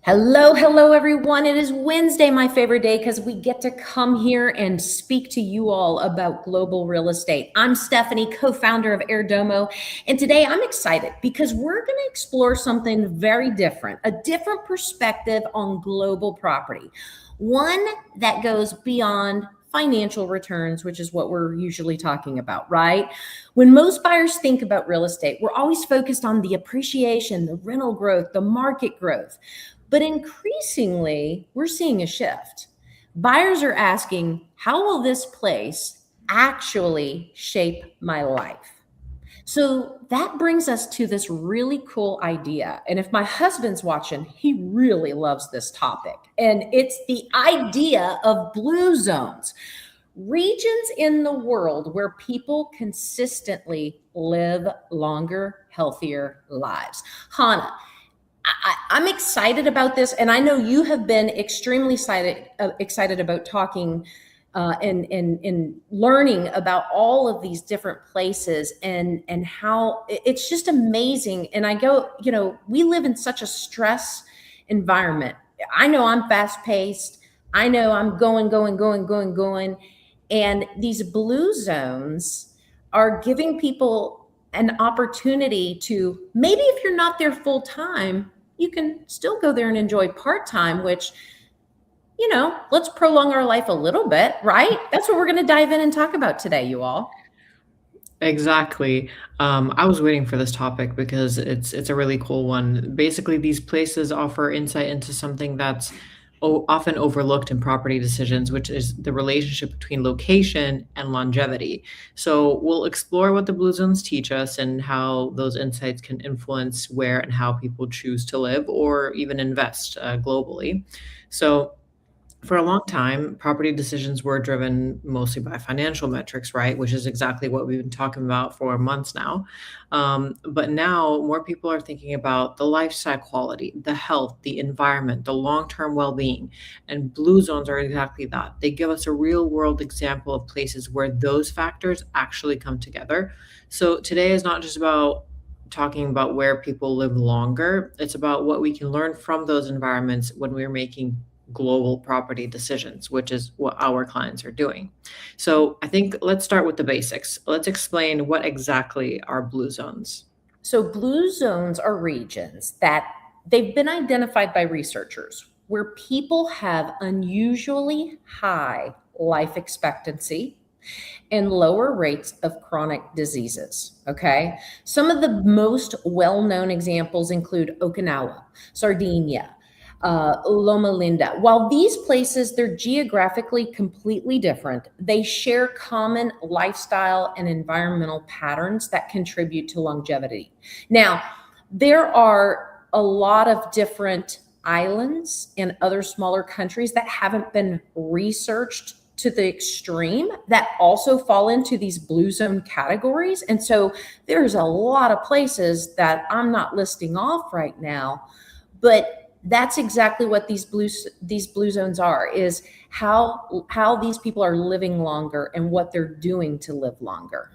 Hello, hello, everyone. It is Wednesday, my favorite day, because we get to come here and speak to you all about global real estate. I'm Stephanie, co founder of Airdomo, and today I'm excited because we're going to explore something very different, a different perspective on global property, one that goes beyond financial returns, which is what we're usually talking about, right? When most buyers think about real estate, we're always focused on the appreciation, the rental growth, the market growth. But increasingly, we're seeing a shift. Buyers are asking, how will this place actually shape my life? So that brings us to this really cool idea. And if my husband's watching, he really loves this topic. And it's the idea of blue zones, regions in the world where people consistently live longer, healthier lives. Hannah, I'm excited about this, and I know you have been extremely excited about talking and learning about all of these different places and how it's just amazing. And I go, we live in such a stress environment. I know I'm fast paced. I know I'm going, and these blue zones are giving people an opportunity to, maybe if you're not there full time, you can still go there and enjoy part time, which, let's prolong our life a little bit, right? That's what we're going to dive in and talk about today, you all. Exactly. I was waiting for this topic because it's a really cool one. Basically, these places offer insight into something that's often overlooked in property decisions, which is the relationship between location and longevity. So we'll explore what the Blue Zones teach us and how those insights can influence where and how people choose to live or even invest globally. So for a long time, property decisions were driven mostly by financial metrics, right? Which is exactly what we've been talking about for months now. But now more people are thinking about the lifestyle quality, the health, the environment, the long term well being. And blue zones are exactly that. They give us a real world example of places where those factors actually come together. So today is not just about talking about where people live longer, it's about what we can learn from those environments when we're making global property decisions, which is what our clients are doing. So I think let's start with the basics. Let's explain what exactly are blue zones. So, blue zones are regions that they've been identified by researchers where people have unusually high life expectancy and lower rates of chronic diseases. Okay. Some of the most well known examples include Okinawa, Sardinia, Loma Linda. While these places, they're geographically completely different, they share common lifestyle and environmental patterns that contribute to longevity. Now, there are a lot of different islands and other smaller countries that haven't been researched to the extreme that also fall into these blue zone categories. And so there's a lot of places that I'm not listing off right now, but that's exactly what these blue zones are, is how these people are living longer and what they're doing to live longer.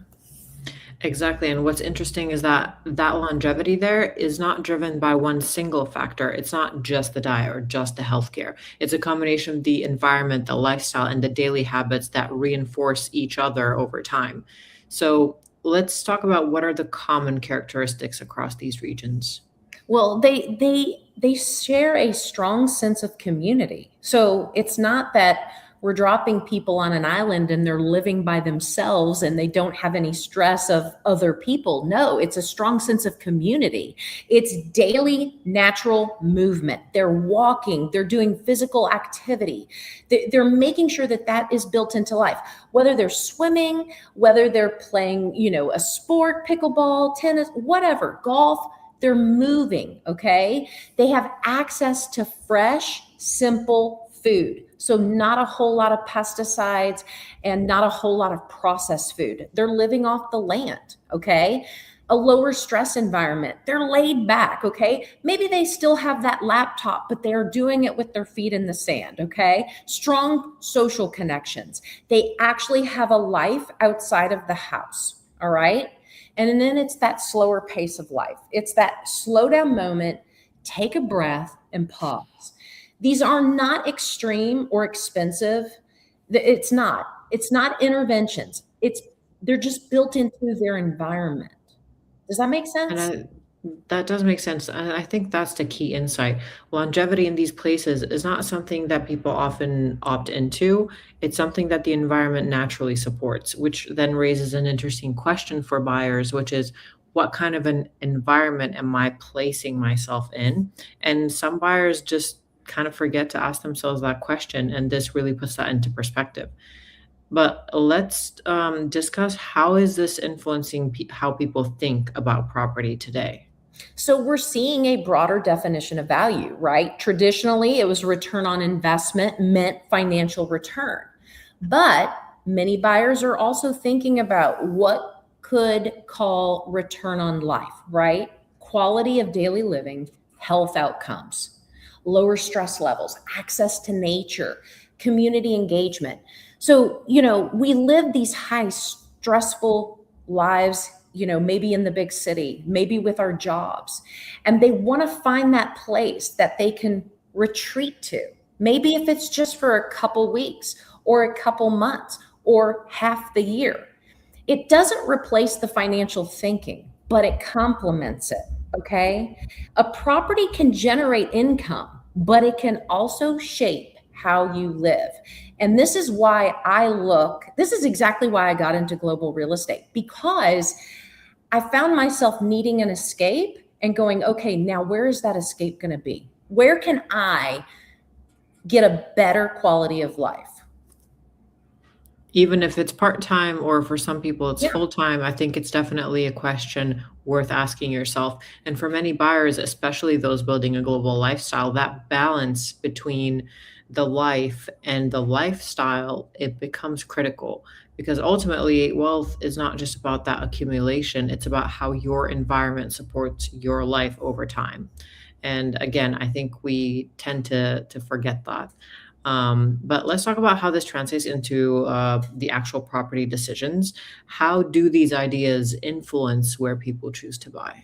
Exactly. And what's interesting is that that longevity there is not driven by one single factor. It's not just the diet or just the healthcare. It's a combination of the environment, the lifestyle, and the daily habits that reinforce each other over time. So let's talk about what are the common characteristics across these regions. Well, they share a strong sense of community. So it's not that we're dropping people on an island and they're living by themselves and they don't have any stress of other people. No, it's a strong sense of community. It's daily natural movement. They're walking, they're doing physical activity. They're making sure that that is built into life, whether they're swimming, whether they're playing, a sport, pickleball, tennis, whatever, golf. They're moving, okay? They have access to fresh, simple food. So, not a whole lot of pesticides and not a whole lot of processed food. They're living off the land, okay? A lower stress environment. They're laid back, okay? Maybe they still have that laptop, but they're doing it with their feet in the sand, okay? Strong social connections. They actually have a life outside of the house, all right? And then it's that slower pace of life. It's that slow down moment take a breath and pause. These are not extreme or expensive. It's not. It's not interventions. They're just built into their environment. Does that make And sense? that does make sense. And I think that's the key insight. Longevity in these places is not something that people often opt into. It's something that the environment naturally supports, which then raises an interesting question for buyers, which is what kind of an environment am I placing myself in? And some buyers just kind of forget to ask themselves that question. And this really puts that into perspective. But let's discuss how is this influencing how people think about property today? So we're seeing a broader definition of value, right? Traditionally, it was return on investment meant financial return. But many buyers are also thinking about what could call return on life, right? Quality of daily living, health outcomes, lower stress levels, access to nature, community engagement. So, we live these high stressful lives, maybe in the big city, maybe with our jobs, and they want to find that place that they can retreat to. Maybe if it's just for a couple weeks or a couple months or half the year. It doesn't replace the financial thinking, but it complements it. Okay. A property can generate income, but it can also shape how you live. And this is exactly why I got into global real estate, because I found myself needing an escape and going, okay, now where is that escape going to be? Where can I get a better quality of life? Even if it's part-time or for some people it's Yeah. full-time, I think it's definitely a question worth asking yourself. And for many buyers, especially those building a global lifestyle, that balance between the life and the lifestyle, it becomes critical because ultimately wealth is not just about that accumulation, it's about how your environment supports your life over time. And again, I think we tend to forget that. But let's talk about how this translates into the actual property decisions. How do these ideas influence where people choose to buy?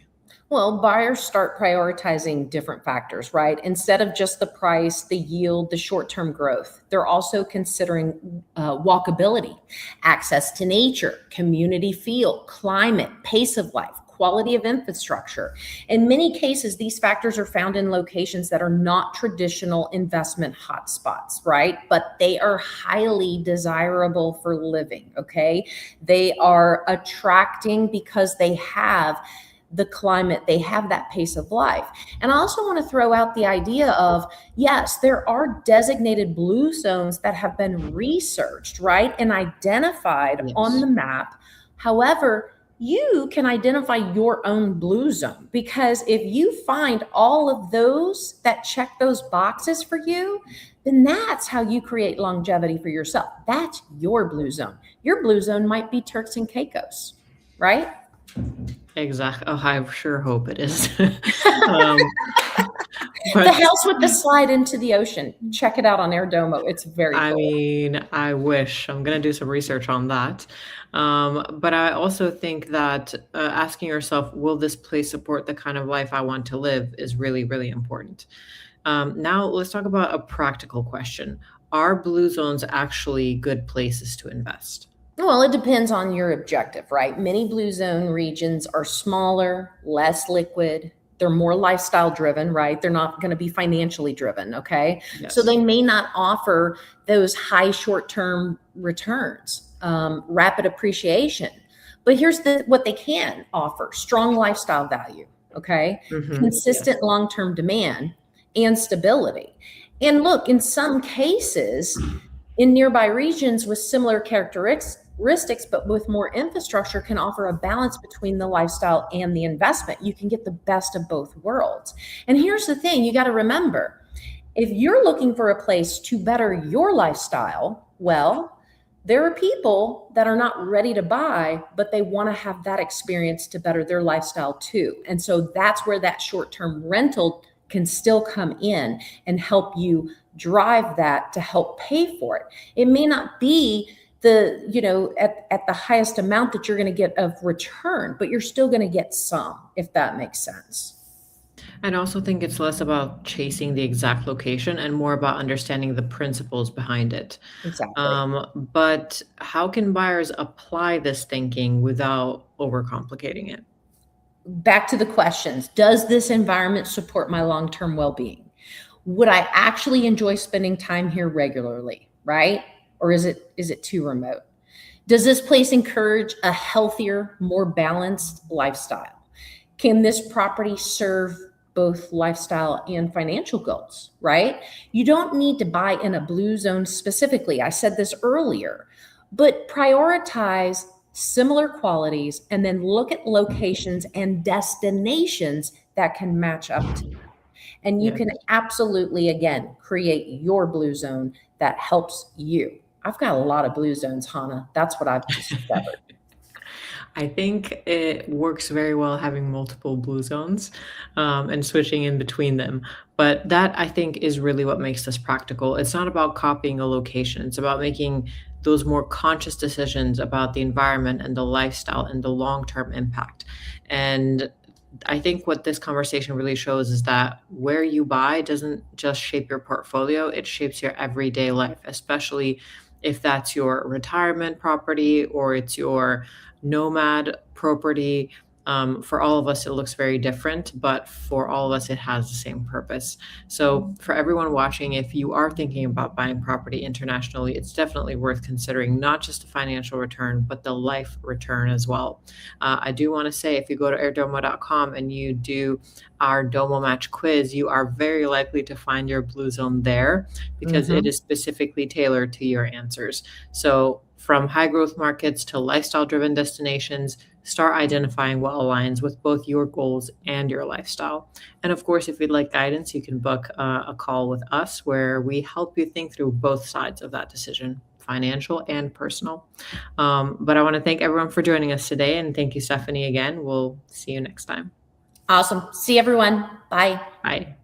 Well, buyers start prioritizing different factors, right? Instead of just the price, the yield, the short term growth, they're also considering walkability, access to nature, community feel, climate, pace of life, quality of infrastructure. In many cases, these factors are found in locations that are not traditional investment hotspots, right? But they are highly desirable for living, okay? They are attracting because they have the climate, they have that pace of life. And I also want to throw out the idea of yes, there are designated blue zones that have been researched, right, and identified on Yes. the map. However, you can identify your own blue zone because if you find all of those that check those boxes for you, then that's how you create longevity for yourself. That's your blue zone. Your blue zone might be Turks and Caicos, right? Exactly. Oh, I sure hope it is. um, The but house with the slide into the ocean. Check it out on Airdomo. It's very I cool. mean, I wish. I'm gonna do some research on that. But I also think that asking yourself, will this place support the kind of life I want to live, is really, really important. Now, let's talk about a practical question. Are blue zones actually good places to invest? Well, it depends on your objective, right? Many blue zone regions are smaller, less liquid. They're more lifestyle driven, right? They're not going to be financially driven, okay? So Yes. they may not offer those high short term returns, rapid appreciation. But here's what they can offer: strong lifestyle value, okay? Yes. Consistent long term demand and stability. And look, in some cases, in nearby regions with similar characteristics, but with more infrastructure, can offer a balance between the lifestyle and the investment. You can get the best of both worlds. And here's the thing you got to remember: if you're looking for a place to better your lifestyle, well, there are people that are not ready to buy, but they want to have that experience to better their lifestyle too. And so that's where that short term rental can still come in and help you drive that to help pay for it. It may not be at the highest amount that you're going to get of return, but you're still going to get some, if that makes sense. And I also think it's less about chasing the exact location and more about understanding the principles behind it. Exactly. But how can buyers apply this thinking without overcomplicating it? Back to the questions. Does this environment support my long-term well-being? Would I actually enjoy spending time here regularly, right? Or is it too remote? Does this place encourage a healthier, more balanced lifestyle? Can this property serve both lifestyle and financial goals, right? You don't need to buy in a blue zone specifically. I said this earlier, but prioritize similar qualities and then look at locations and destinations that can match up to. And you Yeah. can absolutely, again, create your blue zone that helps you. I've got a lot of blue zones, Hannah. That's what I've discovered. I think it works very well having multiple blue zones, and switching in between them. But that I think is really what makes this practical. It's not about copying a location. It's about making those more conscious decisions about the environment and the lifestyle and the long-term impact. And I think what this conversation really shows is that where you buy doesn't just shape your portfolio, it shapes your everyday life, especially if that's your retirement property or it's your nomad property. For all of us, it looks very different, but for all of us, it has the same purpose. So, for everyone watching, if you are thinking about buying property internationally, it's definitely worth considering not just the financial return, but the life return as well. I do want to say if you go to airdomo.com and you do our Domo Match quiz, you are very likely to find your blue zone there because it Mhm. is specifically tailored to your answers. So, from high growth markets to lifestyle driven destinations, start identifying what aligns with both your goals and your lifestyle. And of course, if you'd like guidance, you can book a call with us where we help you think through both sides of that decision, financial and personal. But I want to thank everyone for joining us today. And thank you, Stephanie, again. We'll see you next time. Awesome. See everyone. Bye. Bye.